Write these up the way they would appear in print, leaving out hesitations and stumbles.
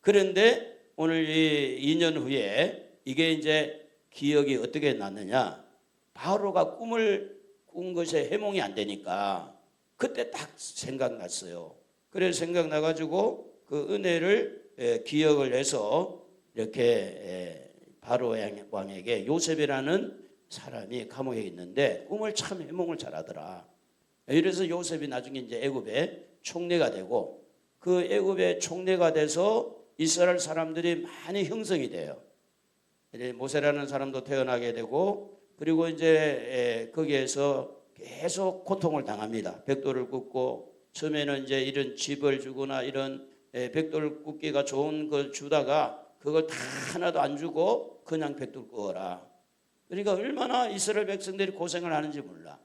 그런데 오늘 이 2년 후에 이게 이제 기억이 어떻게 났느냐? 바로가 꿈을 꾼 것에 해몽이 안 되니까 그때 딱 생각났어요. 그래서 생각나가지고 그 은혜를 기억을 해서 이렇게 바로 왕에게 요셉이라는 사람이 감옥에 있는데 꿈을 참 해몽을 잘하더라. 이래서 요셉이 나중에 이제 애굽의 총리가 되고 그 애굽의 총리가 돼서 이스라엘 사람들이 많이 형성이 돼요. 모세라는 사람도 태어나게 되고 그리고 이제 거기에서 계속 고통을 당합니다. 벽돌을 굽고 처음에는 이제 이런 집을 주거나 이런 벽돌 굽기가 좋은 걸 주다가 그걸 다 하나도 안 주고 그냥 벽돌 구워라. 그러니까 얼마나 이스라엘 백성들이 고생을 하는지 몰라.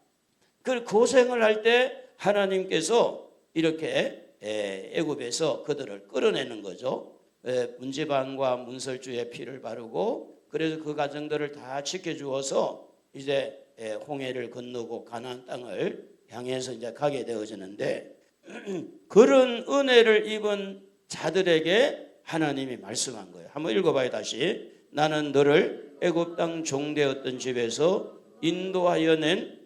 그 고생을 할 때 하나님께서 이렇게 애굽에서 그들을 끌어내는 거죠. 문지방과 문설주의 피를 바르고 그래서 그 가정들을 다 지켜주어서 이제 홍해를 건너고 가나안 땅을 향해서 이제 가게 되어지는데 그런 은혜를 입은 자들에게 하나님이 말씀한 거예요. 한번 읽어봐요. 다시. 나는 너를 애굽 땅 종되었던 집에서 인도하여 낸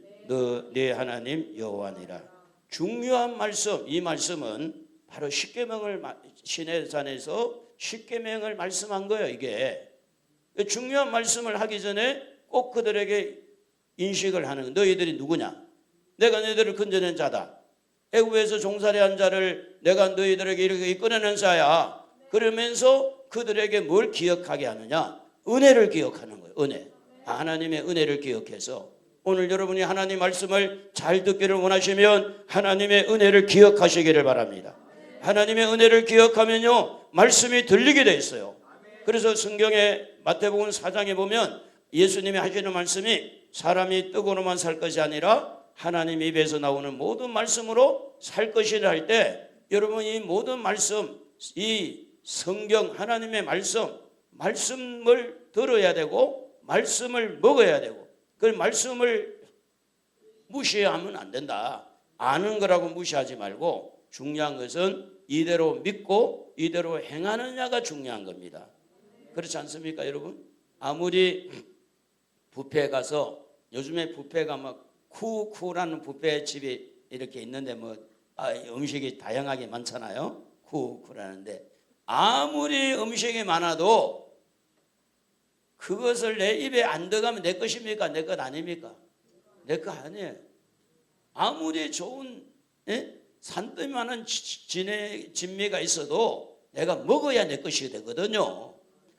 네 하나님 여호와니라. 중요한 말씀. 이 말씀은 바로 십계명을 시내산에서 십계명을 말씀한 거예요. 이게 중요한 말씀을 하기 전에 꼭 그들에게 인식을 하는 거예요. 너희들이 누구냐? 내가 너희들을 건져낸 자다. 애굽에서 종살이한 자를 내가 너희들에게 이렇게 이끌어낸 자야. 그러면서 그들에게 뭘 기억하게 하느냐? 은혜를 기억하는 거예요. 은혜. 하나님의 은혜를 기억해서 오늘 여러분이 하나님 말씀을 잘 듣기를 원하시면 하나님의 은혜를 기억하시기를 바랍니다. 하나님의 은혜를 기억하면요 말씀이 들리게 돼 있어요. 그래서 성경의 마태복음 4장에 보면 예수님이 하시는 말씀이 사람이 떡으로만 살 것이 아니라 하나님 입에서 나오는 모든 말씀으로 살 것이라 할 때 여러분 이 모든 말씀, 이 성경 하나님의 말씀을 들어야 되고 말씀을 먹어야 되고 그 말씀을 무시하면 안 된다. 아는 거라고 무시하지 말고 중요한 것은 이대로 믿고 이대로 행하느냐가 중요한 겁니다. 그렇지 않습니까 여러분? 아무리 뷔페에 가서 요즘에 뷔페가 막 쿠라는 뷔페 집이 이렇게 있는데 뭐 음식이 다양하게 많잖아요. 쿠라는데 아무리 음식이 많아도 그것을 내 입에 안 들어가면 내 것입니까? 내 것 아닙니까? 내 것 아니에요. 아무리 좋은 산더미 많은 진미가 있어도 내가 먹어야 내 것이 되거든요.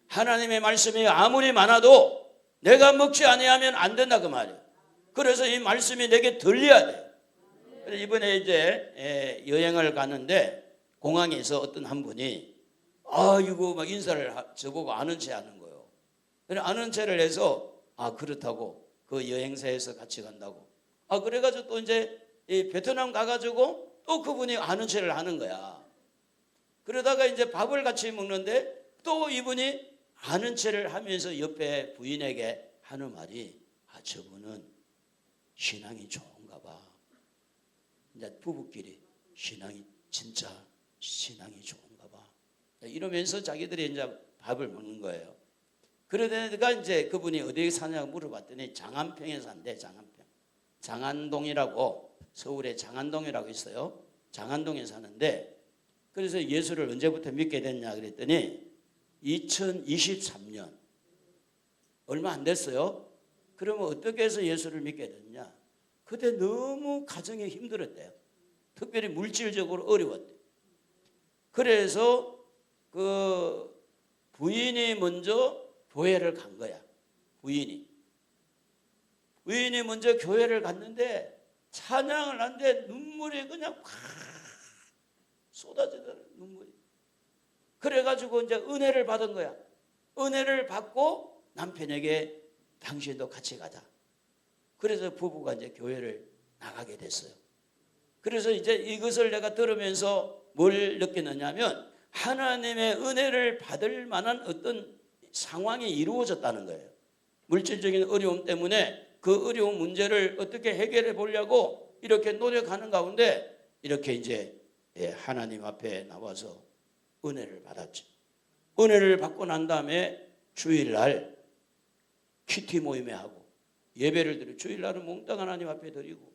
하나님의 말씀이 아무리 많아도 내가 먹지 아니하면 안 된다 그 말이에요. 그래서 이 말씀이 내게 들려야 돼요. 그래서 이번에 이제 여행을 가는데 공항에서 어떤 한 분이 이거 막 인사를 저보고 아는 체 하는 거예요. 아는 체를 해서 그렇다고 그 여행사에서 같이 간다고 그래가지고 또 이제 이 베트남 가가지고 또 그분이 아는 체를 하는 거야. 그러다가 이제 밥을 같이 먹는데 또 이분이 아는 체를 하면서 옆에 부인에게 하는 말이 저분은 신앙이 좋은가 봐. 이제 부부끼리 진짜 신앙이 좋은가 봐. 이러면서 자기들이 이제 밥을 먹는 거예요. 그러다가 이제 그분이 어디에 사냐고 물어봤더니 장안평에 산대. 장안동이라고 서울에 장안동이라고 있어요. 장안동에 사는데 그래서 예수를 언제부터 믿게 됐냐 그랬더니 2023년 얼마 안 됐어요. 그러면 어떻게 해서 예수를 믿게 됐냐? 그때 너무 가정이 힘들었대요. 특별히 물질적으로 어려웠대요. 그래서 그 부인이 먼저 교회를 간 거야. 부인이 먼저 교회를 갔는데 찬양을 하는데 눈물이 그냥 확 쏟아지더라. 눈물이. 그래가지고 이제 은혜를 받은 거야. 은혜를 받고 남편에게 당신도 같이 가자. 그래서 부부가 이제 교회를 나가게 됐어요. 그래서 이제 이것을 내가 들으면서 뭘 느꼈느냐면 하나님의 은혜를 받을 만한 어떤 상황이 이루어졌다는 거예요. 물질적인 어려움 때문에 그 어려운 문제를 어떻게 해결해 보려고 이렇게 노력하는 가운데 이렇게 이제 하나님 앞에 나와서 은혜를 받았죠. 은혜를 받고 난 다음에 주일날 키티 모임에 하고 예배를 드리고 주일날은 몽땅 하나님 앞에 드리고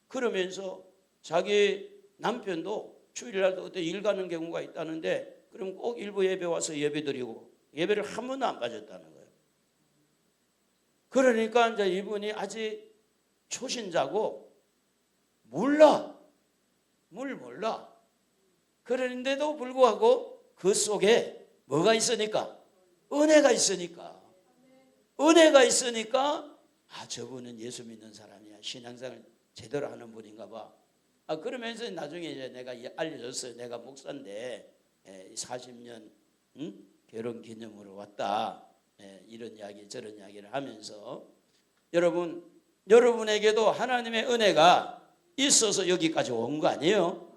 그러면서 자기 남편도 주일날도 어때 일 가는 경우가 있다는데 그럼 꼭 일부 예배 와서 예배 드리고 예배를 한 번도 안 빠졌다는 거예요. 그러니까 이제 이분이 아직 초신자고 몰라. 그런데도 불구하고 그 속에 뭐가 있으니까? 은혜가 있으니까. 저분은 예수 믿는 사람이야. 신앙생활 제대로 하는 분인가 봐. 그러면서 나중에 이제 내가 알려줬어요. 내가 목사인데 40년 결혼 기념으로 왔다. 이런 이야기 저런 이야기를 하면서 여러분에게도 하나님의 은혜가 있어서 여기까지 온 거 아니에요?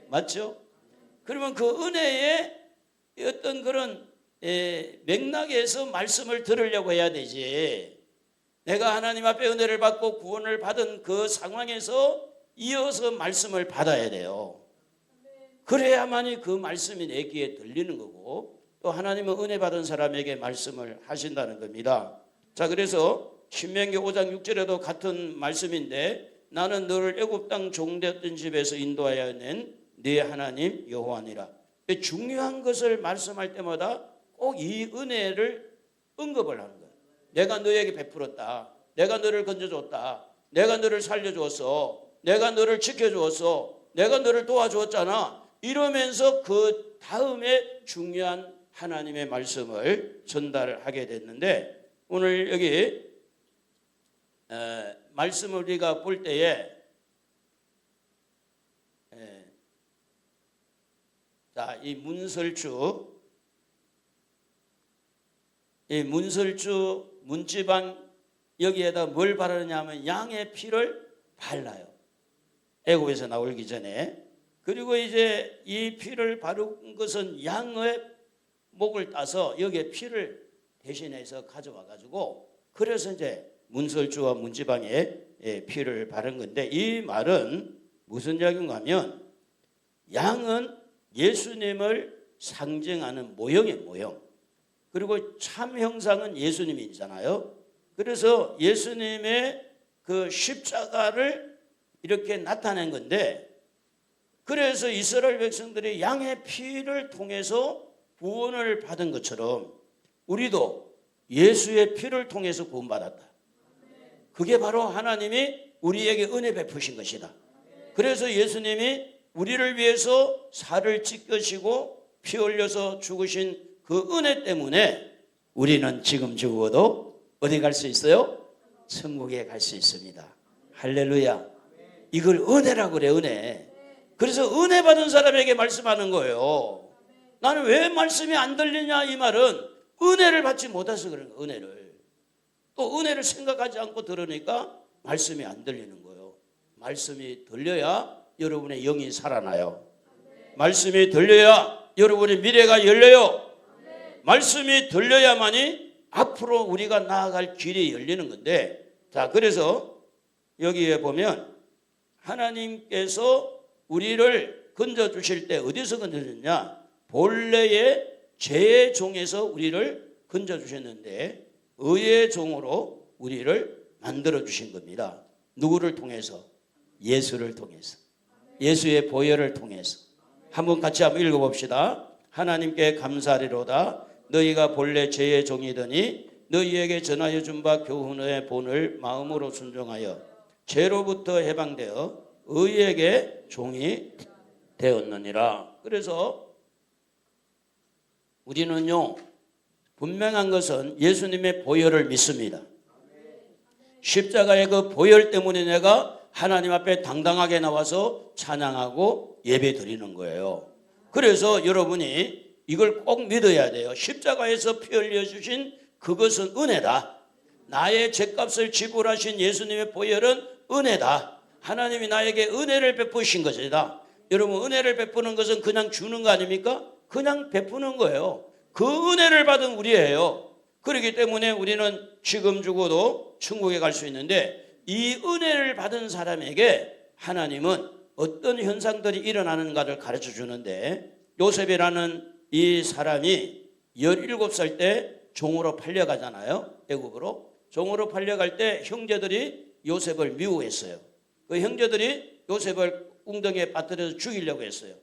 맞죠? 그러면 그 은혜의 어떤 그런 맥락에서 말씀을 들으려고 해야 되지. 내가 하나님 앞에 은혜를 받고 구원을 받은 그 상황에서 이어서 말씀을 받아야 돼요. 그래야만이 그 말씀이 내 귀에 들리는 거고 또 하나님은 은혜 받은 사람에게 말씀을 하신다는 겁니다. 자, 그래서 신명기 5장 6절에도 같은 말씀인데 나는 너를 애굽 땅 종되었던 집에서 인도하여 낸 네 하나님 여호와니라. 중요한 것을 말씀할 때마다 꼭 이 은혜를 언급을 하는 거예요. 내가 너에게 베풀었다. 내가 너를 건져줬다. 내가 너를 살려주었어. 내가 너를 지켜주었어. 내가 너를 도와주었잖아. 이러면서 그 다음에 중요한 하나님의 말씀을 전달하게 됐는데 오늘 여기 말씀을 우리가 볼 때에 자, 이 문설주 문지방 여기에다 뭘 바르느냐면 양의 피를 발라요. 애굽에서 나오기 전에. 그리고 이제 이 피를 바른 것은 양의 목을 따서 여기에 피를 대신해서 가져와 가지고 그래서 이제 문설주와 문지방에 피를 바른 건데 이 말은 무슨 이야기인가 하면 양은 예수님을 상징하는 모형의 모형. 그리고 참 형상은 예수님이잖아요. 그래서 예수님의 그 십자가를 이렇게 나타낸 건데 그래서 이스라엘 백성들이 양의 피를 통해서 구원을 받은 것처럼 우리도 예수의 피를 통해서 구원받았다. 그게 바로 하나님이 우리에게 은혜 베푸신 것이다. 그래서 예수님이 우리를 위해서 살을 찢으시고 피 흘려서 죽으신 그 은혜 때문에 우리는 지금 죽어도 어디 갈 수 있어요? 천국에 갈 수 있습니다. 할렐루야. 이걸 은혜라고 그래, 은혜. 그래서 은혜 받은 사람에게 말씀하는 거예요. 나는 왜 말씀이 안 들리냐 이 말은 은혜를 받지 못해서 그런 거예요. 은혜를. 또 은혜를 생각하지 않고 들으니까 말씀이 안 들리는 거예요. 말씀이 들려야 여러분의 영이 살아나요. 말씀이 들려야 여러분의 미래가 열려요. 말씀이 들려야만이 앞으로 우리가 나아갈 길이 열리는 건데 자 그래서 여기에 보면 하나님께서 우리를 건져주실 때 어디서 건져주셨냐? 본래의 죄의 종에서 우리를 건져주셨는데 의의 종으로 우리를 만들어주신 겁니다. 누구를 통해서? 예수를 통해서. 예수의 보혈을 통해서. 한번 같이 한번 읽어봅시다. 하나님께 감사하리로다. 너희가 본래 죄의 종이더니 너희에게 전하여 준 바 교훈의 본을 마음으로 순종하여 죄로부터 해방되어 의에게 종이 되었느니라. 그래서 우리는요 분명한 것은 예수님의 보혈을 믿습니다. 십자가의 그 보혈 때문에 내가 하나님 앞에 당당하게 나와서 찬양하고 예배 드리는 거예요. 그래서 여러분이 이걸 꼭 믿어야 돼요. 십자가에서 피 흘려 주신 그것은 은혜다. 나의 죄값을 지불하신 예수님의 보혈은 은혜다. 하나님이 나에게 은혜를 베푸신 것이다. 여러분 은혜를 베푸는 것은 그냥 주는 거 아닙니까? 그냥 베푸는 거예요. 그 은혜를 받은 우리예요. 그렇기 때문에 우리는 지금 죽어도 천국에 갈 수 있는데 이 은혜를 받은 사람에게 하나님은 어떤 현상들이 일어나는가를 가르쳐 주는데 요셉이라는 이 사람이 17살 때 종으로 팔려가잖아요. 애굽으로. 종으로 팔려갈 때 형제들이 요셉을 미워했어요. 그 형제들이 요셉을 웅덩이에 빠뜨려서 죽이려고 했어요.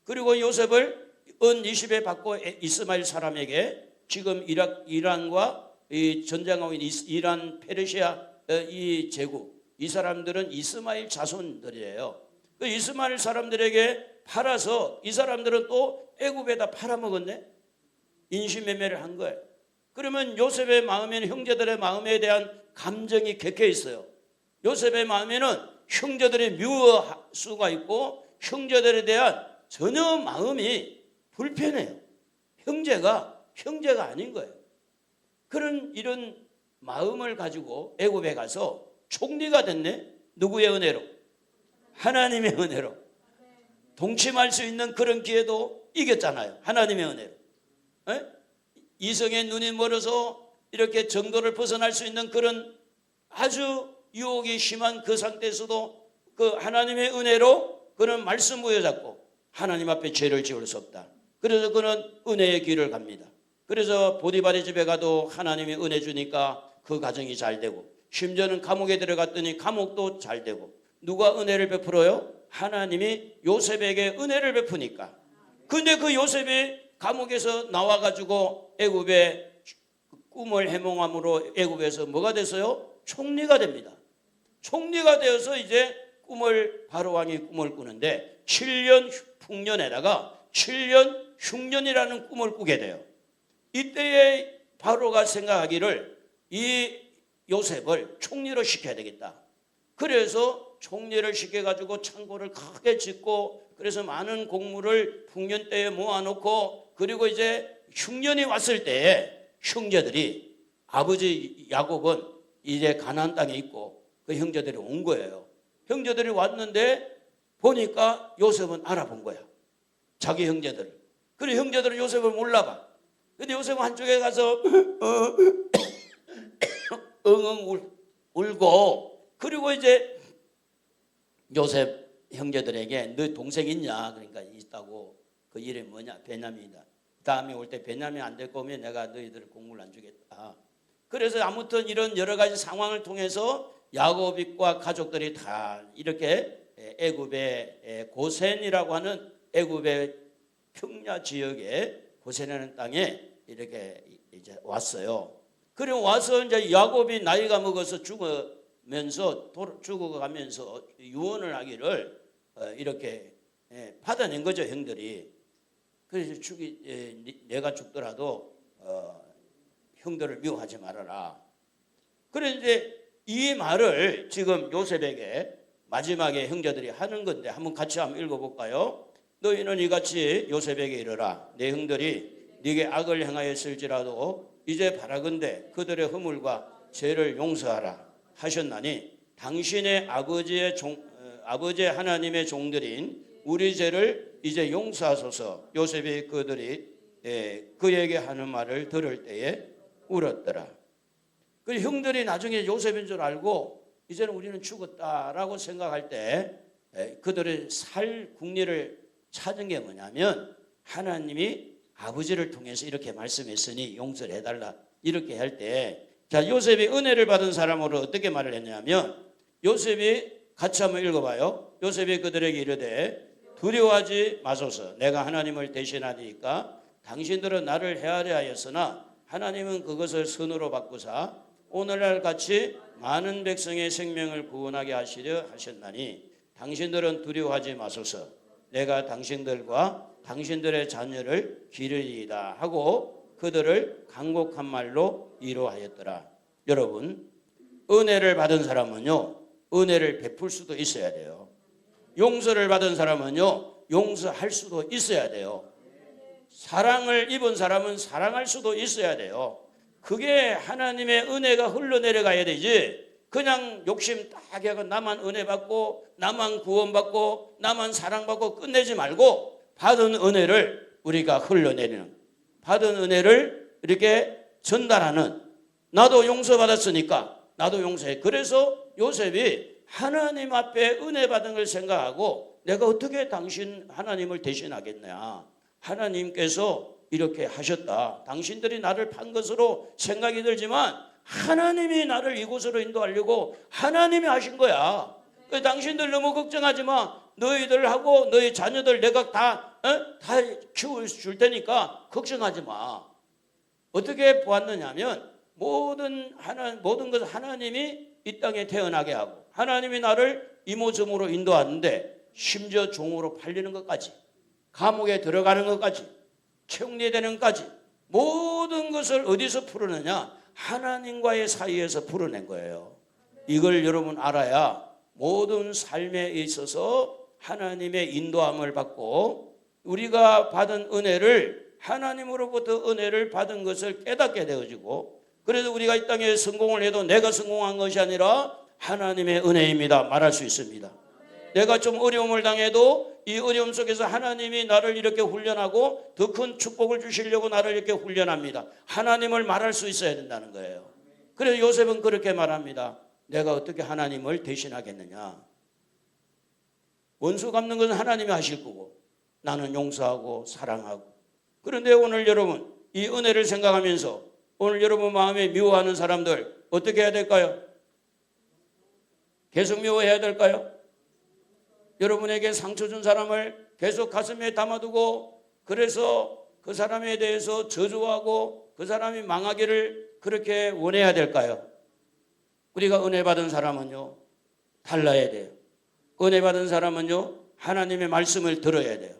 그리고 요셉을 은 20에 받고 이스마엘 사람에게 지금 이란과 이 전쟁하고 있는 이란 페르시아 이 제국, 이 사람들은 이스마엘 자손들이에요. 그 이스마엘 사람들에게 팔아서 이 사람들은 또 애굽에다 팔아먹었네. 인신매매를 한 거예요. 그러면 요셉의 마음에는 형제들의 마음에 대한 감정이 격해 있어요. 요셉의 마음에는 형제들이 미워할 수가 있고 형제들에 대한 전혀 마음이 불편해요. 형제가 아닌 거예요. 이런 마음을 가지고 애굽에 가서 총리가 됐네. 누구의 은혜로? 하나님의 은혜로. 동침할 수 있는 그런 기회도 이겼잖아요. 하나님의 은혜로. 에? 이성의 눈이 멀어서 이렇게 정도를 벗어날 수 있는 그런 아주 유혹이 심한 그 상태에서도 그 하나님의 은혜로 그는 말씀 부여잡고 하나님 앞에 죄를 지을 수 없다. 그래서 그는 은혜의 길을 갑니다. 그래서 보디발의 집에 가도 하나님이 은혜 주니까 그 가정이 잘 되고, 심지어는 감옥에 들어갔더니 감옥도 잘 되고. 누가 은혜를 베풀어요? 하나님이 요셉에게 은혜를 베푸니까. 근데 그 요셉이 감옥에서 나와가지고 애굽의 꿈을 해몽함으로 애굽에서 뭐가 됐어요? 총리가 됩니다. 총리가 되어서 이제 바로왕이 꿈을 꾸는데 7년 풍년에다가 7년 흉년이라는 꿈을 꾸게 돼요. 이때에 바로가 생각하기를 이 요셉을 총리로 시켜야 되겠다. 그래서 총리를 시켜가지고 창고를 크게 짓고, 그래서 많은 곡물을 풍년 때에 모아놓고, 그리고 이제 흉년이 왔을 때에 형제들이, 아버지 야곱은 이제 가나안 땅에 있고 그 형제들이 온 거예요. 형제들이 왔는데 보니까 요셉은 알아본 거야. 자기 형제들을. 그래 형제들은 요셉을 몰라봐. 근데 요셉은 한쪽에 가서 엉엉 울고, 그리고 이제 요셉 형제들에게 너 동생 있냐? 그러니까 있다고. 그 이름이 뭐냐? 베냐민이다. 다음에 올 때 베냐민 안 될 거면 내가 너희들 곡물 안 주겠다. 그래서 아무튼 이런 여러 가지 상황을 통해서 야곱과 가족들이 다 이렇게 애굽의 고센이라고 하는 애굽의 평야 지역에 고센이라는 땅에 이렇게 이제 왔어요. 그리고 와서 이제 야곱이 나이가 먹어서 죽어가면서 유언을 하기를 이렇게 받아낸 거죠, 형들이. 그래서 내가 죽더라도 형들을 미워하지 말아라. 그런데 이 말을 지금 요셉에게 마지막에 형제들이 하는 건데 한번 같이 한번 읽어볼까요? 너희는 이같이 요셉에게 이르라. 내 형들이 네게 악을 행하였을지라도 이제 바라건대 그들의 허물과 죄를 용서하라 하셨나니 당신의 아버지 하나님의 종들인 우리 죄를 이제 용서하소서. 요셉이 그에게 하는 말을 들을 때에 울었더라. 그 형들이 나중에 요셉인 줄 알고 이제는 우리는 죽었다라고 생각할 때 그들의 살 국리를 찾은 게 뭐냐면, 하나님이 아버지를 통해서 이렇게 말씀했으니 용서를 해달라 이렇게 할 때, 자 요셉이 은혜를 받은 사람으로 어떻게 말을 했냐면, 요셉이 같이 한번 읽어봐요. 요셉이 그들에게 이르되 두려워하지 마소서. 내가 하나님을 대신하니까 당신들은 나를 헤아려 하였으나 하나님은 그것을 선으로 바꾸사 오늘날 같이 많은 백성의 생명을 구원하게 하시려 하셨나니 당신들은 두려워하지 마소서. 내가 당신들과 당신들의 자녀를 기르리이다 하고 그들을 간곡한 말로 위로하였더라. 여러분, 은혜를 받은 사람은요, 은혜를 베풀 수도 있어야 돼요. 용서를 받은 사람은요, 용서할 수도 있어야 돼요. 사랑을 입은 사람은 사랑할 수도 있어야 돼요. 그게 하나님의 은혜가 흘러내려가야 되지, 그냥 욕심 딱 하고 나만 은혜 받고 나만 구원받고 나만 사랑받고 끝내지 말고, 받은 은혜를 우리가 흘러내리는, 받은 은혜를 이렇게 전달하는, 나도 용서받았으니까 나도 용서해. 그래서 요셉이 하나님 앞에 은혜 받은 걸 생각하고 내가 어떻게 당신 하나님을 대신하겠냐. 하나님께서 이렇게 하셨다. 당신들이 나를 판 것으로 생각이 들지만 하나님이 나를 이곳으로 인도하려고 하나님이 하신 거야. 당신들 너무 걱정하지 마. 너희들하고 너희 자녀들 내가 다 키워줄 테니까 걱정하지 마. 어떻게 보았느냐면 모든 것을 하나님이 이 땅에 태어나게 하고 하나님이 나를 이모저모로 인도하는데 심지어 종으로 팔리는 것까지, 감옥에 들어가는 것까지, 총리되는 것까지 모든 것을 어디서 풀어내냐? 하나님과의 사이에서 풀어낸 거예요. 이걸 여러분 알아야 모든 삶에 있어서 하나님의 인도함을 받고 우리가 받은 은혜를, 하나님으로부터 은혜를 받은 것을 깨닫게 되어지고, 그래서 우리가 이 땅에 성공을 해도 내가 성공한 것이 아니라 하나님의 은혜입니다 말할 수 있습니다. 내가 좀 어려움을 당해도 이 어려움 속에서 하나님이 나를 이렇게 훈련하고 더 큰 축복을 주시려고 나를 이렇게 훈련합니다. 하나님을 말할 수 있어야 된다는 거예요. 그래서 요셉은 그렇게 말합니다. 내가 어떻게 하나님을 대신하겠느냐? 원수 갚는 것은 하나님이 하실 거고 나는 용서하고 사랑하고. 그런데 오늘 여러분 이 은혜를 생각하면서 오늘 여러분 마음에 미워하는 사람들 어떻게 해야 될까요? 계속 미워해야 될까요? 여러분에게 상처 준 사람을 계속 가슴에 담아두고 그래서 그 사람에 대해서 저주하고 그 사람이 망하기를 그렇게 원해야 될까요? 우리가 은혜 받은 사람은요 달라야 돼요. 은혜 받은 사람은요 하나님의 말씀을 들어야 돼요.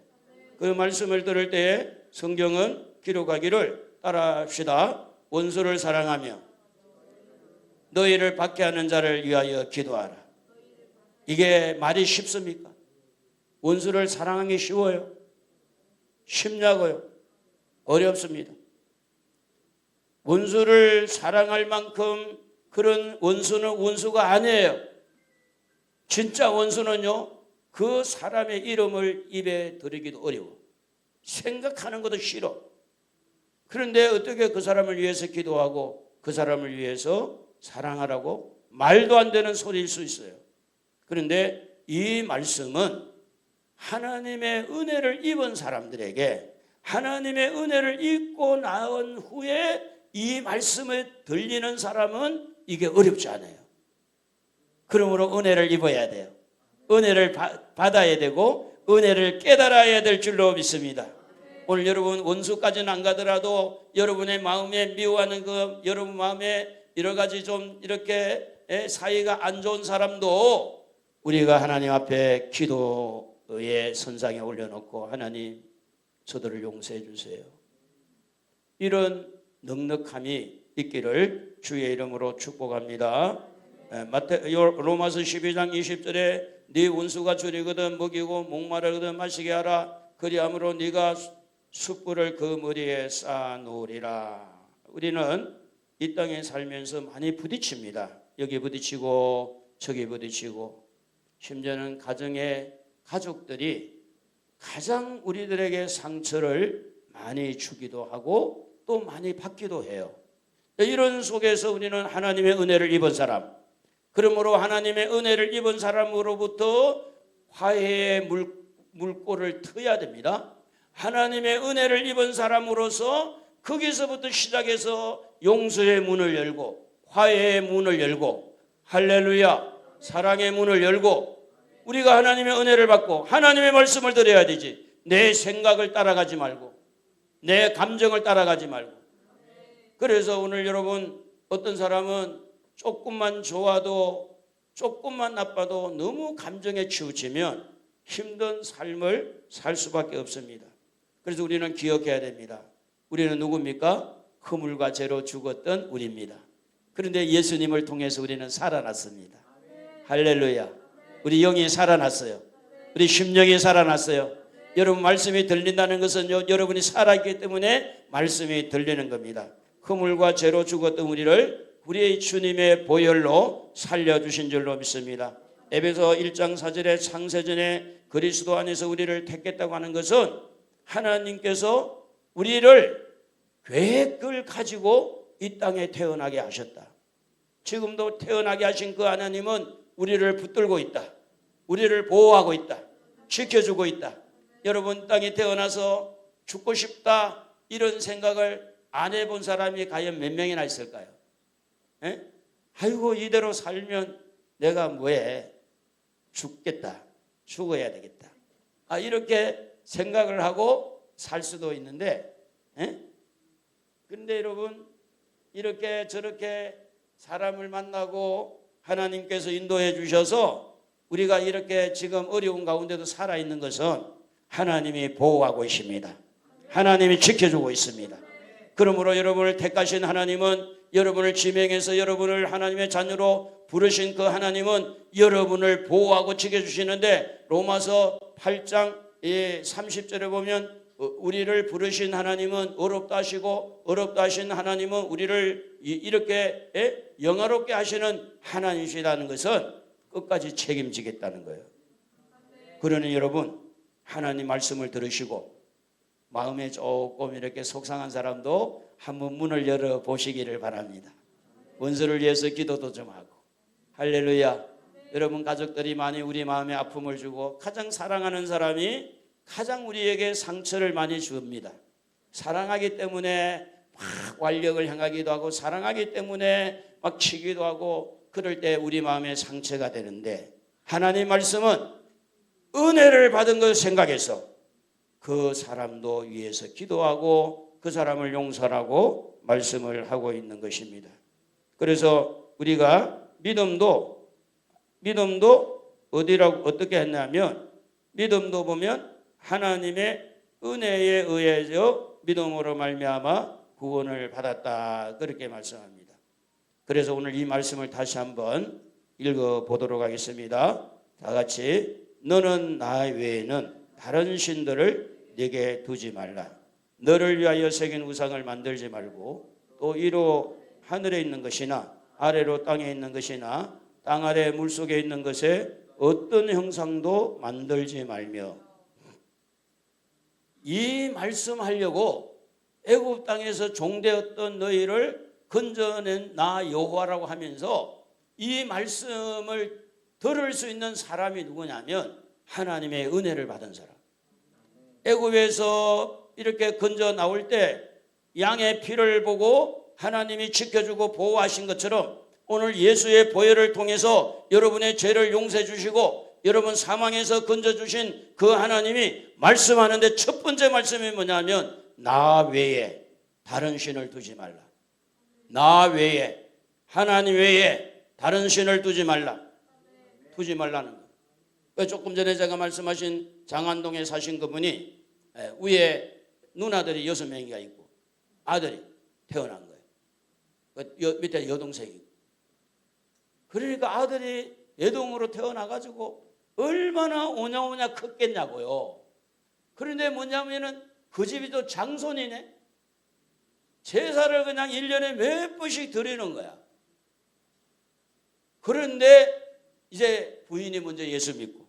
그 말씀을 들을 때에 성경은 기록하기를 따라합시다. 원수를 사랑하며 너희를 박해하는 자를 위하여 기도하라. 이게 말이 쉽습니까? 원수를 사랑하기 쉬워요? 쉽냐고요? 어렵습니다. 원수를 사랑할 만큼 그런 원수는 원수가 아니에요. 진짜 원수는요 그 사람의 이름을 입에 들이기도 어려워. 생각하는 것도 싫어. 그런데 어떻게 그 사람을 위해서 기도하고 그 사람을 위해서 사랑하라고 말도 안 되는 소리일 수 있어요. 그런데 이 말씀은 하나님의 은혜를 입은 사람들에게, 하나님의 은혜를 입고 나온 후에 이 말씀을 들리는 사람은 이게 어렵지 않아요. 그러므로 은혜를 입어야 돼요. 은혜를 받아야 되고 은혜를 깨달아야 될 줄로 믿습니다. 오늘 여러분 원수까지는 안 가더라도 여러분의 마음에 미워하는 여러분 마음에 여러 가지 좀 이렇게 사이가 안 좋은 사람도 우리가 하나님 앞에 기도의 선상에 올려놓고 하나님 저들을 용서해 주세요. 이런 넉넉함이 있기를 주의 이름으로 축복합니다. 로마서 12장 20절에 네 원수가 줄이거든 먹이고 목마르거든 마시게 하라. 그리함으로 네가 숯불을 그 머리에 쌓아놓으리라. 우리는 이 땅에 살면서 많이 부딪힙니다. 여기 부딪히고 저기 부딪히고, 심지어는 가정의 가족들이 가장 우리들에게 상처를 많이 주기도 하고 또 많이 받기도 해요. 이런 속에서 우리는 하나님의 은혜를 입은 사람, 그러므로 하나님의 은혜를 입은 사람으로부터 화해의 물꼬를 트어야 됩니다. 하나님의 은혜를 입은 사람으로서 거기서부터 시작해서 용서의 문을 열고 화해의 문을 열고 할렐루야 사랑의 문을 열고 우리가 하나님의 은혜를 받고 하나님의 말씀을 들어야 되지. 내 생각을 따라가지 말고 내 감정을 따라가지 말고. 그래서 오늘 여러분 어떤 사람은 조금만 좋아도 조금만 나빠도 너무 감정에 치우치면 힘든 삶을 살 수밖에 없습니다. 그래서 우리는 기억해야 됩니다. 우리는 누굽니까? 허물과 죄로 죽었던 우리입니다. 그런데 예수님을 통해서 우리는 살아났습니다. 할렐루야. 우리 영이 살아났어요. 우리 심령이 살아났어요. 여러분 말씀이 들린다는 것은 여러분이 살아있기 때문에 말씀이 들리는 겁니다. 허물과 죄로 죽었던 우리를 우리의 주님의 보혈로 살려주신 줄로 믿습니다. 에베소 1장 4절에 창세전에 그리스도 안에서 우리를 택했다고 하는 것은 하나님께서 우리를 계획을 가지고 이 땅에 태어나게 하셨다. 지금도 태어나게 하신 그 하나님은 우리를 붙들고 있다. 우리를 보호하고 있다. 지켜주고 있다. 여러분 땅에 태어나서 죽고 싶다. 이런 생각을 안 해본 사람이 과연 몇 명이나 있을까요? 에? 아이고 이대로 살면 내가 뭐해? 죽겠다. 죽어야 되겠다. 이렇게 생각을 하고 살 수도 있는데, 그런데 여러분 이렇게 저렇게 사람을 만나고 하나님께서 인도해 주셔서 우리가 이렇게 지금 어려운 가운데도 살아있는 것은 하나님이 보호하고 있습니다. 하나님이 지켜주고 있습니다. 그러므로 여러분을 택하신 하나님은, 여러분을 지명해서 여러분을 하나님의 자녀로 부르신 그 하나님은 여러분을 보호하고 지켜주시는데, 로마서 8장 30절에 보면 우리를 부르신 하나님은 어렵다 하시고, 어렵다 하신 하나님은 우리를 이렇게 영화롭게 하시는 하나님이시라는 것은 끝까지 책임지겠다는 거예요. 그러니 여러분, 하나님 말씀을 들으시고 마음에 조금 이렇게 속상한 사람도 한번 문을 열어보시기를 바랍니다. 원수를 위해서 기도도 좀 하고. 할렐루야. 여러분 가족들이 많이 우리 마음에 아픔을 주고, 가장 사랑하는 사람이 가장 우리에게 상처를 많이 줍니다. 사랑하기 때문에 막 완력을 향하기도 하고, 사랑하기 때문에 막 치기도 하고, 그럴 때 우리 마음에 상처가 되는데, 하나님 말씀은 은혜를 받은 걸 생각해서 그 사람도 위해서 기도하고 그 사람을 용서하고 말씀을 하고 있는 것입니다. 그래서 우리가 믿음도 어떻게 했냐면, 믿음도 보면 하나님의 은혜에 의해서 믿음으로 말미암아 구원을 받았다, 그렇게 말씀합니다. 그래서 오늘 이 말씀을 다시 한번 읽어보도록 하겠습니다. 다 같이. 너는 나 외에는 다른 신들을 네게 두지 말라. 너를 위하여 새긴 우상을 만들지 말고, 또 이로 하늘에 있는 것이나 아래로 땅에 있는 것이나 땅 아래 물속에 있는 것에 어떤 형상도 만들지 말며. 이 말씀하려고 애굽 땅에서 종되었던 너희를 건져낸 나 여호와라고 하면서 이 말씀을 들을 수 있는 사람이 누구냐면 하나님의 은혜를 받은 사람. 애굽에서 이렇게 건져 나올 때 양의 피를 보고 하나님이 지켜주고 보호하신 것처럼, 오늘 예수의 보혈을 통해서 여러분의 죄를 용서해 주시고 여러분 사망에서 건져주신 그 하나님이 말씀하는데, 첫 번째 말씀이 뭐냐면 나 외에 다른 신을 두지 말라. 나 외에, 하나님 외에 다른 신을 두지 말라. 두지 말라는 거예요. 조금 전에 제가 말씀하신 장안동에 사신 그분이 위에 누나들이 6명이가 있고 아들이 태어난 거예요. 밑에 여동생이 있고. 그러니까 아들이 애동으로 태어나가지고 얼마나 오냐오냐 컸겠냐고요. 그런데 뭐냐면은 그 집이 또 장손이네. 제사를 그냥 1년에 몇 번씩 드리는 거야. 그런데 이제 부인이 먼저 예수 믿고,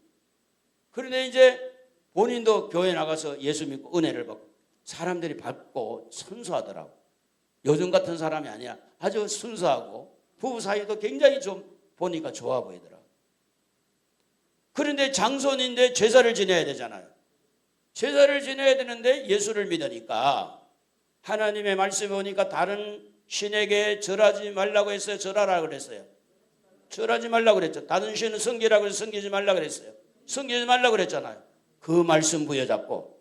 그런데 이제 본인도 교회 나가서 예수 믿고 은혜를 받고, 사람들이 받고 순수하더라고. 요즘 같은 사람이 아니야. 아주 순수하고 부부 사이도 굉장히 좀 보니까 좋아 보이더라고. 그런데 장손인데 제사를 지내야 되잖아요. 제사를 지내야 되는데 예수를 믿으니까 하나님의 말씀에 보니까 다른 신에게 절하지 말라고 했어요? 절하라고 그랬어요? 절하지 말라고 그랬죠. 다른 신은 섬기라고 해서 섬기지 말라고 그랬어요. 섬기지 말라고 그랬잖아요. 그 말씀 부여잡고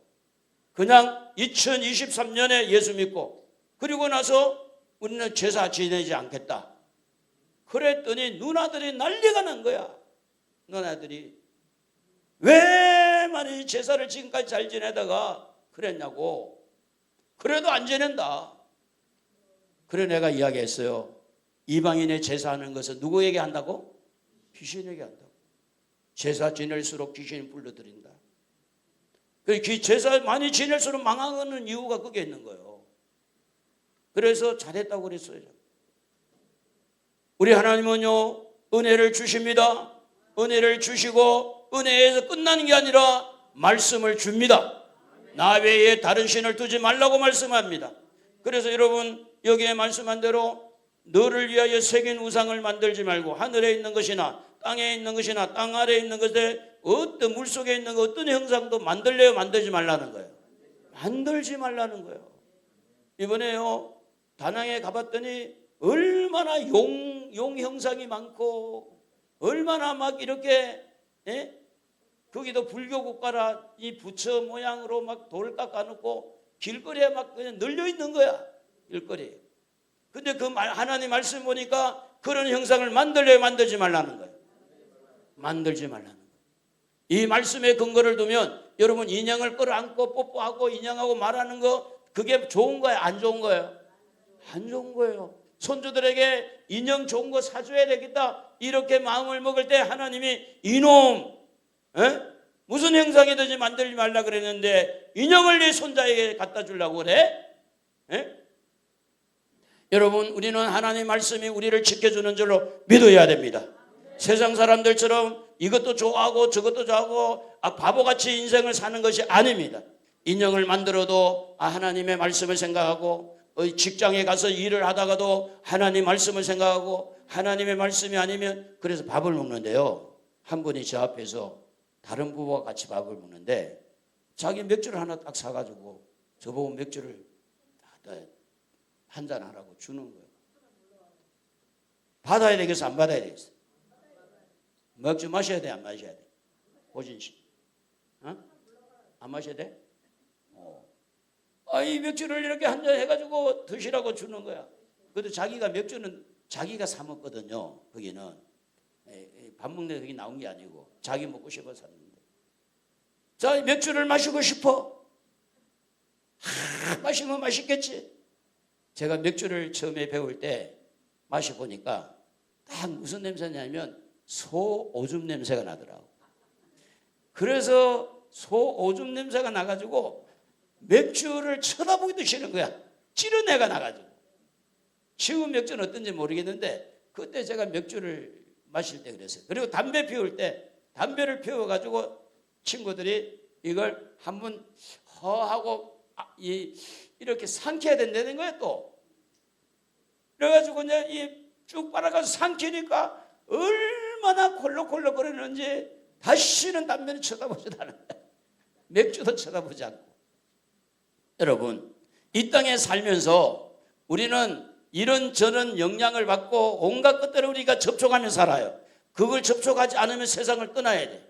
그냥 2023년에 예수 믿고, 그리고 나서 우리는 제사 지내지 않겠다. 그랬더니 누나들이 난리가 난 거야. 누나들이 왜 많이 제사를 지금까지 잘 지내다가 그랬냐고. 그래도 안 지낸다. 그래 내가 이야기했어요. 이방인의 제사하는 것은 누구에게 한다고? 귀신에게 한다고. 제사 지낼수록 귀신이 불러들인다. 그 제사 많이 지낼수록 망하는 이유가 그게 있는 거예요. 그래서 잘했다고 그랬어요. 우리 하나님은요, 은혜를 주십니다. 은혜를 주시고 은혜에서 끝나는 게 아니라 말씀을 줍니다. 나 외에 다른 신을 두지 말라고 말씀합니다. 그래서 여러분 여기에 말씀한 대로 너를 위하여 새긴 우상을 만들지 말고, 하늘에 있는 것이나 땅에 있는 것이나 땅 아래에 있는 것에 어떤 물속에 있는 거 어떤 형상도 만들래요? 만들지 말라는 거예요. 만들지 말라는 거예요. 이번에요 다낭에 가봤더니 얼마나 용 형상이 많고 얼마나 막 이렇게 거기도 불교 국가라 이 부처 모양으로 막 돌 깎아놓고 길거리에 막 그냥 널려 있는 거야. 길거리에. 근데 그 하나님 말씀 보니까 그런 형상을 만들려고 만들지 말라는 거예요. 만들지 말라는 거예요. 이 말씀에 근거를 두면 여러분 인형을 끌어안고 뽀뽀하고 인형하고 말하는 거 그게 좋은 거예요? 안 좋은 거예요? 안 좋은 거예요. 손주들에게 인형 좋은 거 사줘야 되겠다 이렇게 마음을 먹을 때 하나님이 이놈 무슨 형상이든지 만들지 말라 그랬는데 인형을 네 손자에게 갖다 주려고 그래? 여러분 우리는 하나님의 말씀이 우리를 지켜주는 줄로 믿어야 됩니다. 세상 사람들처럼 이것도 좋아하고 저것도 좋아하고 바보같이 인생을 사는 것이 아닙니다. 인형을 만들어도 하나님의 말씀을 생각하고 직장에 가서 일을 하다가도 하나님 말씀을 생각하고 하나님의 말씀이 아니면 그래서 밥을 먹는데요. 한 분이 제 앞에서 다른 부부와 같이 밥을 먹는데 자기 맥주를 하나 딱 사가지고 저보고 맥주를 한잔 하라고 주는 거예요. 받아야 되겠어 안 받아야 되겠어? 맥주 마셔야 돼 안 마셔야 돼? 호진 씨 안 마셔야 돼? 이 맥주를 이렇게 한 잔 해가지고 드시라고 주는 거야. 그래도 자기가 맥주는 자기가 사 먹거든요. 거기는 밥 먹는 데 거기 나온 게 아니고 자기 먹고 싶어 샀는데 자 맥주를 마시고 싶어. 마시면 맛있겠지. 제가 맥주를 처음에 배울 때 마셔보니까 딱 무슨 냄새냐면 소 오줌 냄새가 나더라고. 그래서 소 오줌 냄새가 나가지고 맥주를 쳐다보기도 싫은 거야. 찌르내가 나가지고. 지금 맥주는 어떤지 모르겠는데 그때 제가 맥주를 마실 때 그랬어요. 그리고 담배 피울 때 담배를 피워가지고 친구들이 이걸 한번 하고 이렇게 삼켜야 된다는 거예요 또. 그래가지고 이제 쭉 빨아가서 삼키니까 얼마나 콜록콜록 거리는지 다시는 담배를 쳐다보지도 않아요. 맥주도 쳐다보지 않고. 여러분 이 땅에 살면서 우리는 이런저런 영향을 받고 온갖 것들을 우리가 접촉하며 살아요. 그걸 접촉하지 않으면 세상을 떠나야 돼.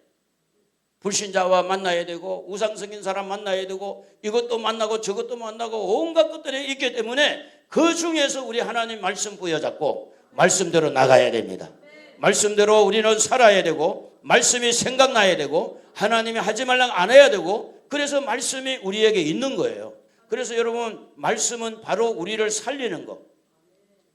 불신자와 만나야 되고 우상성인 사람 만나야 되고 이것도 만나고 저것도 만나고 온갖 것들이 있기 때문에 그 중에서 우리 하나님 말씀 부여잡고 말씀대로 나가야 됩니다. 말씀대로 우리는 살아야 되고 말씀이 생각나야 되고 하나님이 하지 말라고 안 해야 되고 그래서 말씀이 우리에게 있는 거예요. 그래서 여러분 말씀은 바로 우리를 살리는 거.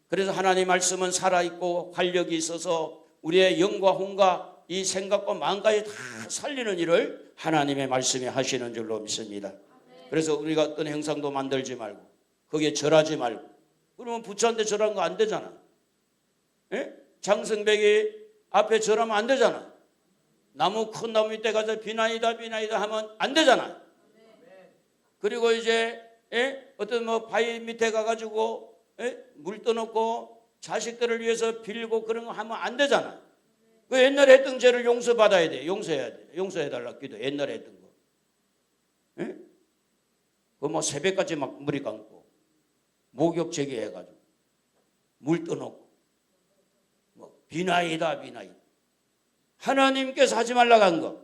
그래서 하나님 말씀은 살아있고 활력이 있어서 우리의 영과 혼과 이 생각과 마음까지 다 살리는 일을 하나님의 말씀이 하시는 줄로 믿습니다. 그래서 우리가 어떤 형상도 만들지 말고 거기에 절하지 말고 그러면 부처한테 절하는 거 안 되잖아. 장성백이 앞에 절하면 안 되잖아. 나무 큰 나무 밑에 가서 비나이다 비나이다 하면 안 되잖아. 그리고 이제 어떤 바위 밑에 가가지고 물 떠놓고 자식들을 위해서 빌고 그런 거 하면 안 되잖아. 그 옛날에 했던 죄를 용서받아야 돼. 용서해야 돼. 용서해달라 기도. 옛날에 했던 거. 그 새벽까지 막 머리 감고 목욕 제기해가지고 물 떠놓고 비나이다 비나이다. 하나님께서 하지 말라고 한 거.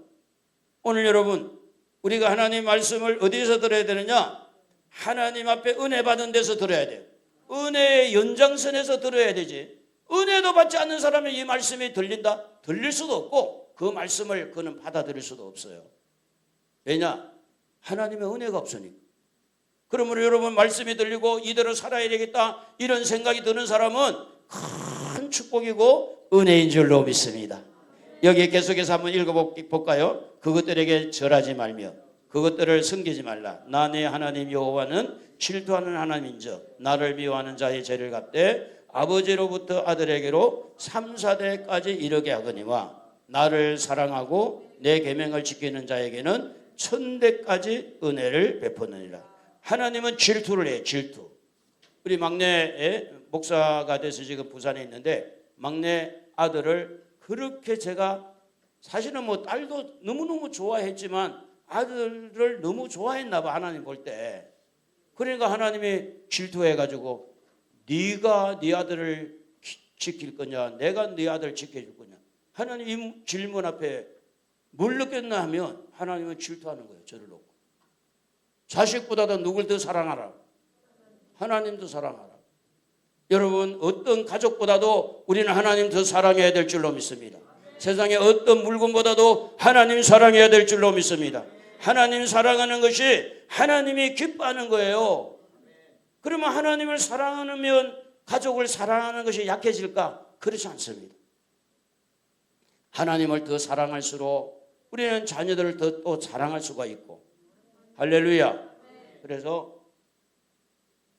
오늘 여러분 우리가 하나님 말씀을 어디서 들어야 되느냐? 하나님 앞에 은혜 받은 데서 들어야 돼요. 은혜의 연장선에서 들어야 되지. 은혜도 받지 않는 사람이 이 말씀이 들린다? 들릴 수도 없고 그 말씀을 그는 받아들일 수도 없어요. 왜냐? 하나님의 은혜가 없으니까. 그러므로 여러분 말씀이 들리고 이대로 살아야 되겠다 이런 생각이 드는 사람은 큰 축복이고 은혜인 줄로 믿습니다. 여기 계속해서 한번 읽어볼까요? 그것들에게 절하지 말며 그것들을 섬기지 말라. 나 내 하나님 여호와는 질투하는 하나님인즉 나를 미워하는 자의 죄를 갚되 아버지로부터 아들에게로 3, 4대까지 이르게 하거니와 나를 사랑하고 내 계명을 지키는 자에게는 1000대까지 은혜를 베푸느니라. 하나님은 질투를 해요. 질투. 우리 막내 목사가 돼서 지금 부산에 있는데 막내 아들을 그렇게 제가 사실은 딸도 너무너무 좋아했지만 아들을 너무 좋아했나 봐. 하나님 볼 때. 그러니까 하나님이 질투해가지고 네가 네 아들을 지킬 거냐, 내가 네 아들을 지켜줄 거냐. 하나님 이 질문 앞에 뭘 느꼈나 하면 하나님은 질투하는 거예요. 저를 놓고. 자식보다도 누굴 더 사랑하라? 하나님도 사랑하라. 여러분, 어떤 가족보다도 우리는 하나님 더 사랑해야 될 줄로 믿습니다. 세상의 어떤 물건보다도 하나님 사랑해야 될 줄로 믿습니다. 하나님 사랑하는 것이 하나님이 기뻐하는 거예요. 그러면 하나님을 사랑하면 가족을 사랑하는 것이 약해질까? 그렇지 않습니다. 하나님을 더 사랑할수록 우리는 자녀들을 더 또 사랑할 수가 있고. 할렐루야. 그래서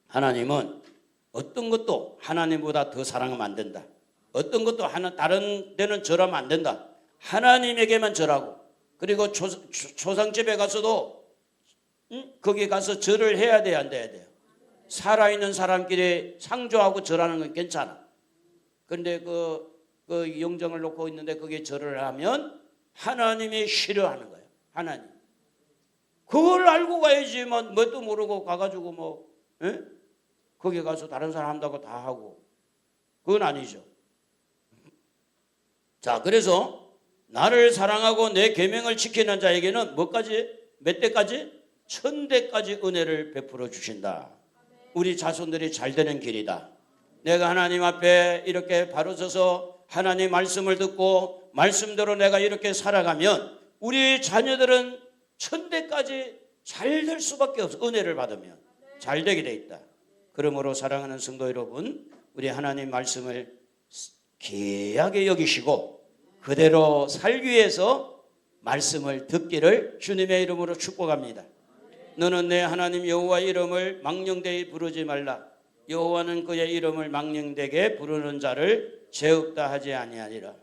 하나님은 어떤 것도 하나님보다 더 사랑하면 안 된다. 어떤 것도 다른 데는 절하면 안 된다. 하나님에게만 절하고, 그리고 조상집에 가서도 거기 가서 절을 해야 돼야 안 돼야 돼요. 살아있는 사람끼리 상조하고 절하는 건 괜찮아. 그런데 그 영정을 놓고 있는데 거기에 절을 하면 하나님이 싫어하는 거예요. 하나님. 그걸 알고 가야지. 뭣도 모르고 가가지고 거기 가서 다른 사람 한다고 다 하고. 그건 아니죠. 자, 그래서 나를 사랑하고 내 계명을 지키는 자에게는 몇 대까지? 1000대까지 은혜를 베풀어 주신다. 우리 자손들이 잘 되는 길이다. 내가 하나님 앞에 이렇게 바로 서서 하나님 말씀을 듣고 말씀대로 내가 이렇게 살아가면 우리 자녀들은 1000대까지 잘 될 수밖에 없어. 은혜를 받으면 잘 되게 돼 있다. 그러므로 사랑하는 성도 여러분, 우리 하나님 말씀을 귀하게 여기시고 그대로 살기 위해서 말씀을 듣기를 주님의 이름으로 축복합니다. 너는 내 하나님 여호와의 이름을 망령되이 부르지 말라. 여호와는 그의 이름을 망령되게 부르는 자를 죄 없다 하지 아니하리라.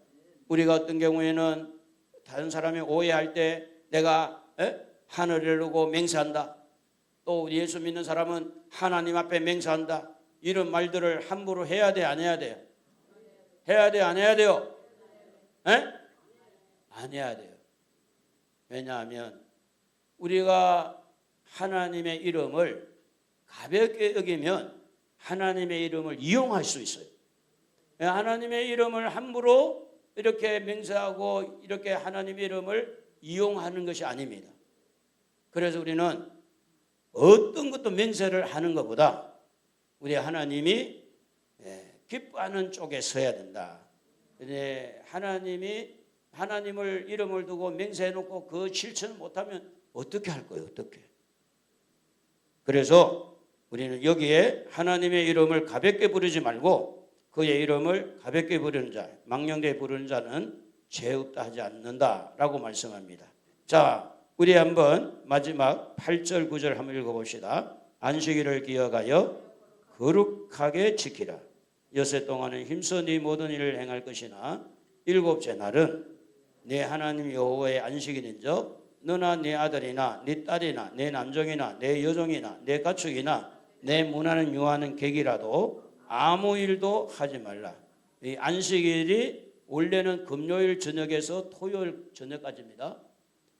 우리가 어떤 경우에는 다른 사람이 오해할 때 내가 하늘을 누고 맹세한다. 또 우리 예수 믿는 사람은 하나님 앞에 맹세한다. 이런 말들을 함부로 해야 돼, 안 해야 돼요? 해야 돼, 안 해야 돼요? 안 해야 돼요. 왜냐하면 우리가 하나님의 이름을 가볍게 여기면 하나님의 이름을 이용할 수 있어요. 하나님의 이름을 함부로 이렇게 맹세하고 이렇게 하나님의 이름을 이용하는 것이 아닙니다. 그래서 우리는 어떤 것도 맹세를 하는 것보다 우리 하나님이 기뻐하는 쪽에 서야 된다. 하나님을 이름을 두고 맹세해놓고 그 실천을 못하면 어떻게 할 거예요? 어떻게? 그래서 우리는 여기에 하나님의 이름을 가볍게 부르지 말고 그의 이름을 가볍게 부르는 자, 망령되이 부르는 자는 죄 없다 하지 않는다라고 말씀합니다. 자, 우리 한번 마지막 8절 9절 한번 읽어봅시다. 안식일을 기억하여 거룩하게 지키라. 여섯 동안은 힘써 네 모든 일을 행할 것이나 일곱째 날은 내 하나님 여호와의 안식일인즉 너나 네 아들이나 네 딸이나 네 남종이나 네 여종이나 네 가축이나 내 문하는 유하는 객이라도 아무 일도 하지 말라. 이 안식일이 원래는 금요일 저녁에서 토요일 저녁까지입니다.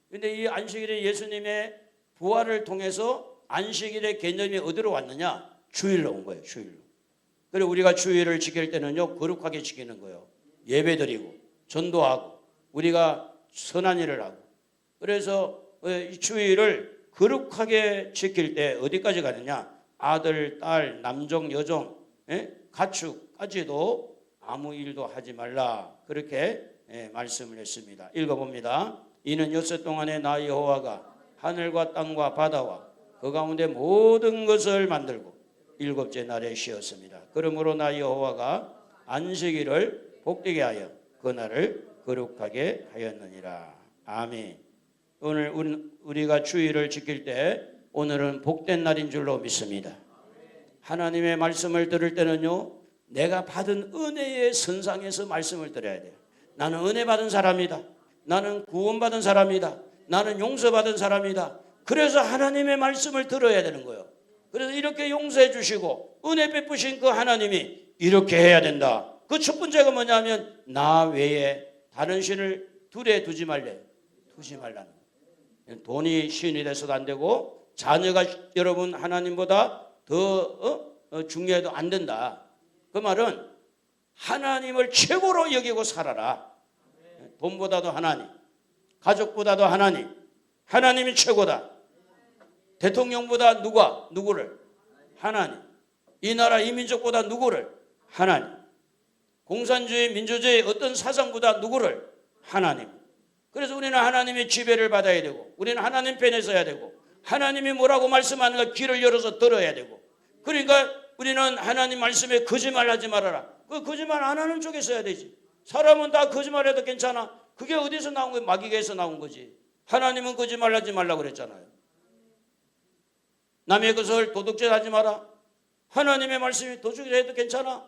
그런데 이 안식일이 예수님의 부활을 통해서 안식일의 개념이 어디로 왔느냐? 주일로 온 거예요. 주일로. 그리고 우리가 주일을 지킬 때는요, 거룩하게 지키는 거예요. 예배드리고 전도하고 우리가 선한 일을 하고. 그래서 이 주일을 거룩하게 지킬 때 어디까지 가느냐? 아들, 딸, 남종, 여종, 가축까지도 아무 일도 하지 말라. 그렇게 말씀을 했습니다. 읽어봅니다. 이는 엿새 동안에 나 여호와가 하늘과 땅과 바다와 그 가운데 모든 것을 만들고 일곱째 날에 쉬었습니다. 그러므로 나 여호와가 안식일을 복되게 하여 그날을 거룩하게 하였느니라. 아멘. 오늘 우리가 주일을 지킬 때 오늘은 복된 날인 줄로 믿습니다. 하나님의 말씀을 들을 때는요, 내가 받은 은혜의 선상에서 말씀을 들어야 돼요. 나는 은혜 받은 사람이다. 나는 구원받은 사람이다. 나는 용서받은 사람이다. 그래서 하나님의 말씀을 들어야 되는 거예요. 그래서 이렇게 용서해 주시고 은혜 베푸신 그 하나님이 이렇게 해야 된다. 그 첫 번째가 뭐냐면 나 외에 다른 신을 두래 두지 말래. 두지 말라는 거예요. 돈이 신이 돼서도 안 되고 자녀가 여러분 하나님보다 더 중요해도 안 된다. 그 말은 하나님을 최고로 여기고 살아라. 돈보다도 하나님, 가족보다도 하나님, 하나님이 최고다. 대통령보다 누구를? 하나님. 이 나라 이 민족보다 누구를? 하나님. 공산주의, 민주주의 어떤 사상보다 누구를? 하나님. 그래서 우리는 하나님의 지배를 받아야 되고, 우리는 하나님 편에 서야 되고, 하나님이 뭐라고 말씀하는가 귀를 열어서 들어야 되고, 그러니까 우리는 하나님 말씀에 거짓말하지 말아라. 그 거짓말 안 하는 쪽에 서야 되지. 사람은 다 거짓말해도 괜찮아. 그게 어디서 나온 거예요? 마귀에서 나온 거지. 하나님은 거짓말하지 말라고 그랬잖아요. 남의 것을 도둑질 하지 마라. 하나님의 말씀이 도둑질해도 괜찮아.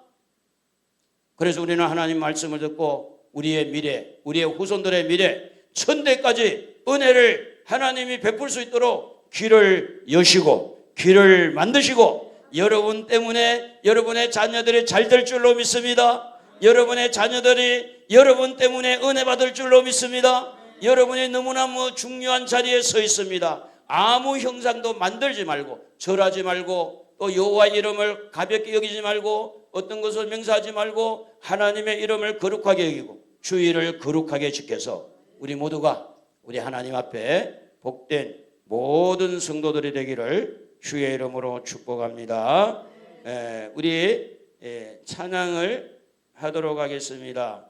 그래서 우리는 하나님 말씀을 듣고 우리의 미래, 우리의 후손들의 미래, 천대까지 은혜를 하나님이 베풀 수 있도록 귀를 여시고 귀를 만드시고, 여러분 때문에 여러분의 자녀들이 잘 될 줄로 믿습니다. 여러분의 자녀들이 여러분 때문에 은혜 받을 줄로 믿습니다. 여러분이 너무나 중요한 자리에 서 있습니다. 아무 형상도 만들지 말고, 절하지 말고, 또 여호와의 이름을 가볍게 여기지 말고, 어떤 것을 맹세하지 말고 하나님의 이름을 거룩하게 여기고 주의를 거룩하게 지켜서 우리 모두가 우리 하나님 앞에 복된 모든 성도들이 되기를 주의 이름으로 축복합니다. 우리 찬양을 하도록 하겠습니다.